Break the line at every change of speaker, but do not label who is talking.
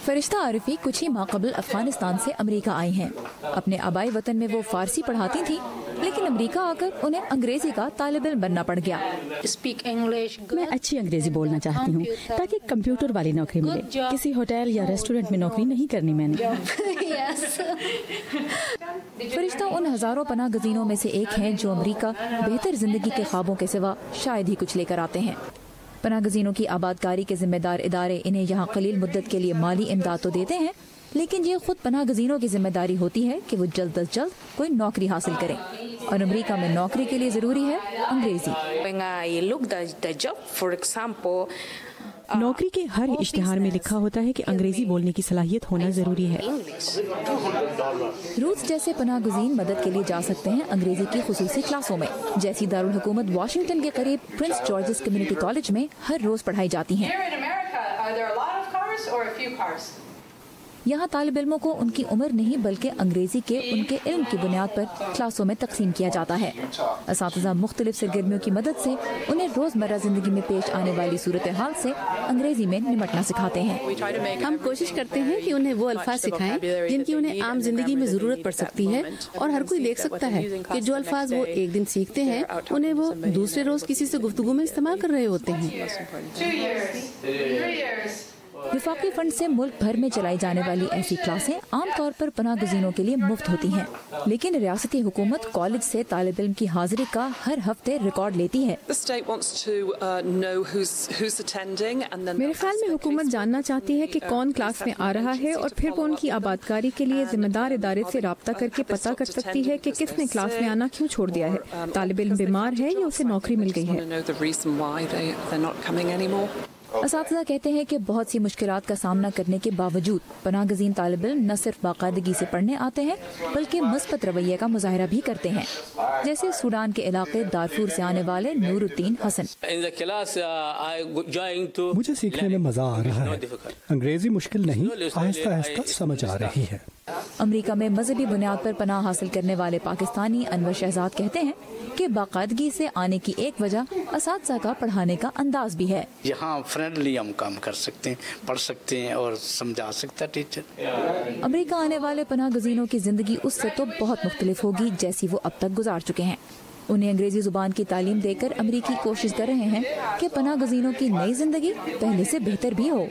फरिश्ता आरिफी कुछ ही माह कबल अफगानिस्तान से अमेरिका आई हैं। अपने आबाई वतन में वो फारसी पढ़ाती थी, लेकिन अमेरिका आकर उन्हें अंग्रेजी का तालिब इल्म बनना पड़ गया।
मैं अच्छी अंग्रेजी बोलना चाहती हूँ ताकि कंप्यूटर वाली नौकरी मिले। किसी होटल या रेस्टोरेंट में नौकरी नहीं करनी मैंने।
फरिश्ता उन हजारों पनाह गजीनों में से एक हैं जो अमेरिका बेहतर जिंदगी के ख्वाबों के सिवा शायद ही कुछ लेकर आते हैं। पनाह गजीनों की आबादकारी के जिम्मेदार इदारे इन्हें यहाँ कलील मुद्दत के लिए माली इमदाद तो देते हैं, लेकिन ये खुद पनाह गजीनों की जिम्मेदारी होती है कि वो जल्द अज जल्द कोई नौकरी हासिल करें। और अमेरिका में नौकरी के लिए जरूरी है अंग्रेजी।
नौकरी के हर इश्तिहार में लिखा होता है कि अंग्रेजी बोलने की सलाहियत होना जरूरी है।
रूट्स जैसे पनाह गुज़ीन मदद के लिए जा सकते हैं अंग्रेजी की खुसूसी क्लासों में, जैसी दारुल हुकूमत वाशिंगटन के करीब प्रिंस जॉर्जेस कम्युनिटी कॉलेज में हर रोज पढ़ाई जाती हैं। यहाँ तालिब इल्मों को उनकी उम्र नहीं बल्कि अंग्रेजी के उनके इल्म की बुनियाद पर क्लासों में तकसीम किया जाता है। असातिज़ा मुख्तलिफ सरगर्मियों की मदद से उन्हें रोज़मर्रा ज़िंदगी में पेश आने वाली सूरत हाल से अंग्रेजी में निमटना सिखाते हैं।
हम कोशिश करते हैं कि उन्हें वो अल्फाज सिखाएं जिनकी उन्हें आम जिंदगी में ज़रूरत पड़ सकती है, और हर कोई देख सकता है कि जो अल्फाज वो एक दिन सीखते हैं उन्हें वो दूसरे रोज़ किसी से गुफ्तगू में इस्तेमाल कर रहे होते हैं।
विफाकी फंड से मुल्क भर में चलाई जाने वाली ऐसी क्लासें आम तौर पर पनाह गुज़ीनों के लिए मुफ्त होती हैं, लेकिन रियासती हुकूमत कॉलेज से तालिब इल्म की हाजिरी का हर हफ्ते रिकॉर्ड लेती है।
मेरे ख्याल में हुकूमत जानना चाहती है कि कौन क्लास में आ रहा है, और फिर वो उनकी आबादकारी के लिए जिम्मेदार इदारे से राब्ता करके पता कर सकती है कि किसने क्लास में आना क्यों छोड़ दिया है, तालिब इल्म बीमार है या उसे नौकरी मिल गई है।
असातिज़ा कहते हैं कि बहुत सी मुश्किलात का सामना करने के बावजूद पनाह गज़ीन तालिब इल्म न सिर्फ बाकायदगी से पढ़ने आते हैं बल्कि मुस्बत रवैये का मुजाहरा भी करते हैं, जैसे सूडान के इलाके दारफूर से आने वाले नूरुद्दीन हसन।
मुझे सीखने में मजा आ रहा है। अंग्रेजी मुश्किल नहीं, आहिस्ता आहिस्ता समझ आ रही है।
अमेरिका में मजहबी बुनियाद पर पनाह हासिल करने वाले पाकिस्तानी अनवर शहजाद कहते हैं कि बाकायदगी से आने की एक वजह असातिज़ा का पढ़ाने का अंदाज भी है।
यहाँ फ्रेंडली हम काम कर सकते हैं, पढ़ सकते हैं और समझा सकता है टीचर।
अमेरिका आने वाले पनाह गज़ीनों की जिंदगी उससे तो बहुत मुख्तलिफ होगी जैसी वो अब तक गुजार चुके हैं। उन्हें अंग्रेजी जुबान की तालीम देकर अमेरिकी कोशिश कर रहे हैं कि पनाह गज़ीनों की नई जिंदगी पहले से बेहतर भी हो।